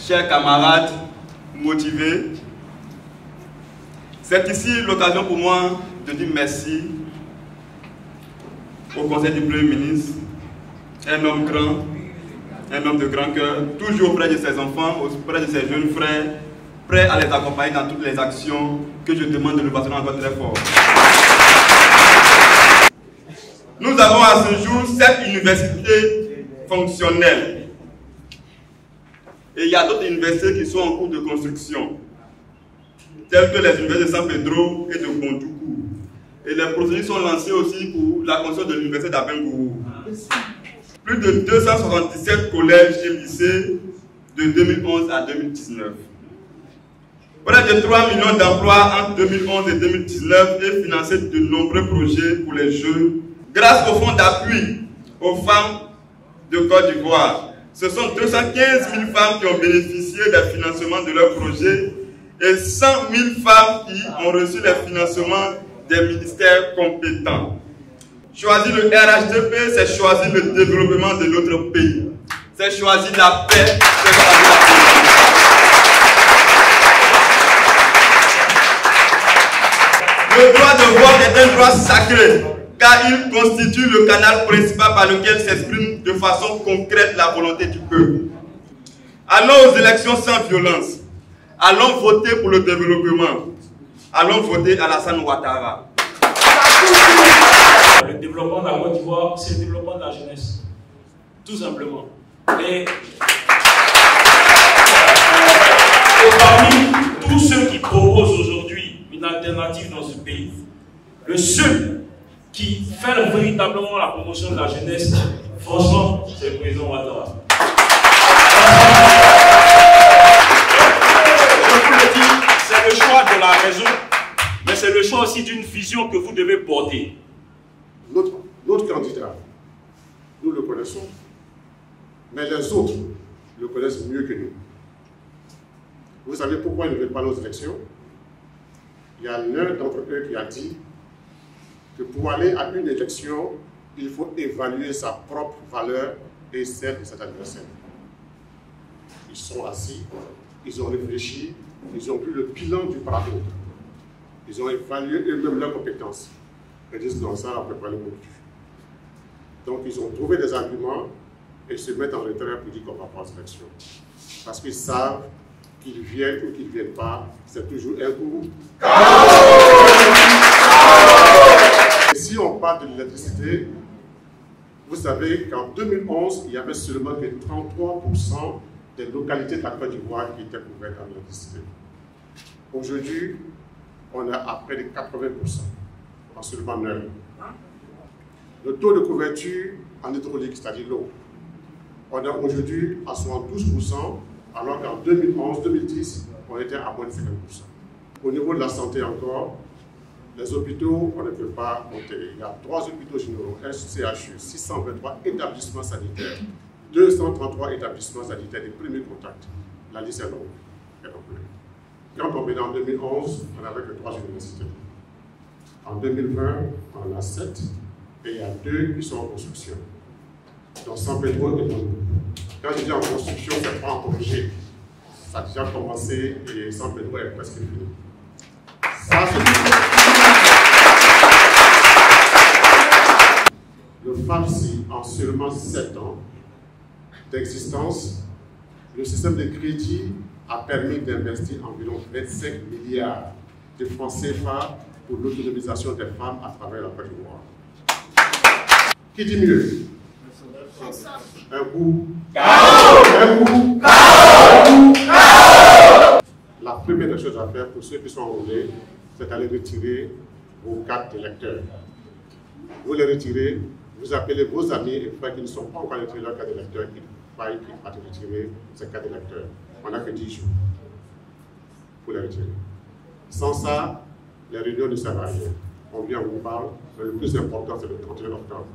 chers camarades motivés, c'est ici l'occasion pour moi de dire merci au conseil du Premier ministre, un homme grand, un homme de grand cœur, toujours auprès de ses enfants, auprès de ses jeunes frères, prêt à les accompagner dans toutes les actions que je demande de nous passer encore très fort. Nous avons à ce jour 7 universités fonctionnelles. Et il y a d'autres universités qui sont en cours de construction, telles que les universités de San Pedro et de Gondoukou. Et les procédures sont lancées aussi pour la construction de l'université d'Abengourou. Plus de 277 collèges et lycées de 2011 à 2019. Près de 3 millions d'emplois entre 2011 et 2019 et financé de nombreux projets pour les jeunes. Grâce au fonds d'appui aux femmes de Côte d'Ivoire, ce sont 215 000 femmes qui ont bénéficié des financements de leurs projets et 100 000 femmes qui ont reçu les financements des ministères compétents. Choisir le RHDP, c'est choisir le développement de notre pays. C'est choisir la paix, c'est choisir la paix. Le droit de vote est un droit sacré, car il constitue le canal principal par lequel s'exprime de façon concrète la volonté du peuple. Allons aux élections sans violence. Allons voter pour le développement. Allons voter Alassane Ouattara. Le développement de la Côte d'Ivoire, c'est le développement de la jeunesse. Tout simplement. Et parmi tous ceux qui proposent aujourd'hui une alternative dans ce pays, le seul qui fait véritablement la promotion de la jeunesse, franchement, c'est le président Ouattara. Je vous le dis, c'est le choix de la raison, mais c'est le choix aussi d'une vision que vous devez porter. Notre candidat, nous le connaissons, mais les autres le connaissent mieux que nous. Vous savez pourquoi ils ne veulent pas nos élections? Il y a l'un d'entre eux qui a dit que pour aller à une élection, il faut évaluer sa propre valeur et celle de cet adversaire. Ils sont assis, ils ont réfléchi, ils ont vu le bilan du parcours. Ils ont évalué eux-mêmes leurs compétences. Ils disent non, ça, on ne peut pas le montrer. Donc ils ont trouvé des arguments et se mettent en retrait pour dire qu'on va pas aux élections. Parce qu'ils savent qu'ils viennent ou qu'ils ne viennent pas, c'est toujours un coup. Et si on parle de l'électricité, vous savez qu'en 2011, il y avait seulement que 33% des localités de la Côte d'Ivoire qui étaient couvertes en électricité. Aujourd'hui, on a à près de 80%, en seulement 9 ans. Le taux de couverture en hydraulique, c'est-à-dire l'eau, on est aujourd'hui à 72%, alors qu'en 2011-2010, on était à moins de 50%. Au niveau de la santé encore, les hôpitaux, on ne peut pas compter. Il y a 3 hôpitaux généraux, un CHU, 623 établissements sanitaires, 233 établissements sanitaires de premier contact. La liste est longue. Quand on est en 2011, on n'avait que 3 universités. En 2020, on en a 7 et il y a 2 qui sont en construction. Donc San Pedro et Gondoukou. Quand je dis en construction, ce n'est pas en projet. Ça a déjà commencé et San Pedro est presque fini. Ça, c'est le FAFSI, en seulement 7 ans d'existence, le système de crédit a permis d'investir environ 25 milliards de francs CFA pour l'autonomisation des femmes à travers la Côte d'Ivoire. Qui dit mieux? Un coup. Un coup. La première des choses à faire pour ceux qui sont enrôlés, c'est d'aller retirer vos cartes d'électeurs. Vous les retirez, vous appelez vos amis et frères qui ne sont pas encore retirés leur carte d'électeur, qu'ils faillent qu'ils partent retirer ces cartes d'électeurs. On n'a que 10 jours pour les retirer. Sans ça, les réunions ne servent à rien. On vient, on vous parle, mais le plus important, c'est le 31 octobre.